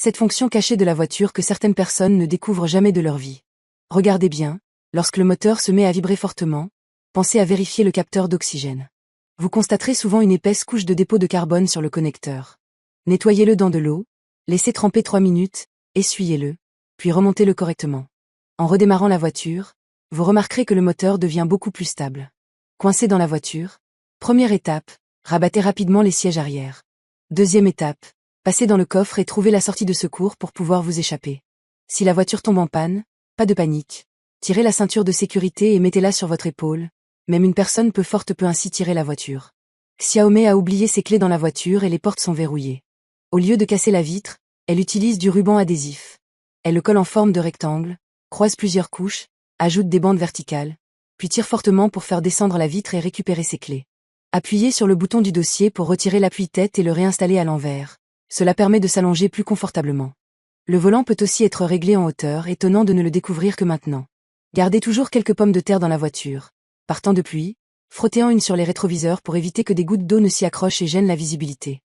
Cette fonction cachée de la voiture que certaines personnes ne découvrent jamais de leur vie. Regardez bien, lorsque le moteur se met à vibrer fortement, pensez à vérifier le capteur d'oxygène. Vous constaterez souvent une épaisse couche de dépôt de carbone sur le connecteur. Nettoyez-le dans de l'eau, laissez tremper 3 minutes, essuyez-le, puis remontez-le correctement. En redémarrant la voiture, vous remarquerez que le moteur devient beaucoup plus stable. Coincé dans la voiture, première étape, rabattez rapidement les sièges arrière. Deuxième étape, passez dans le coffre et trouvez la sortie de secours pour pouvoir vous échapper. Si la voiture tombe en panne, pas de panique. Tirez la ceinture de sécurité et mettez-la sur votre épaule. Même une personne peut ainsi tirer la voiture. Xiaomei a oublié ses clés dans la voiture et les portes sont verrouillées. Au lieu de casser la vitre, elle utilise du ruban adhésif. Elle le colle en forme de rectangle, croise plusieurs couches, ajoute des bandes verticales, puis tire fortement pour faire descendre la vitre et récupérer ses clés. Appuyez sur le bouton du dossier pour retirer l'appui-tête et le réinstaller à l'envers. Cela permet de s'allonger plus confortablement. Le volant peut aussi être réglé en hauteur, étonnant de ne le découvrir que maintenant. Gardez toujours quelques pommes de terre dans la voiture. Par temps de pluie, frottez-en une sur les rétroviseurs pour éviter que des gouttes d'eau ne s'y accrochent et gênent la visibilité.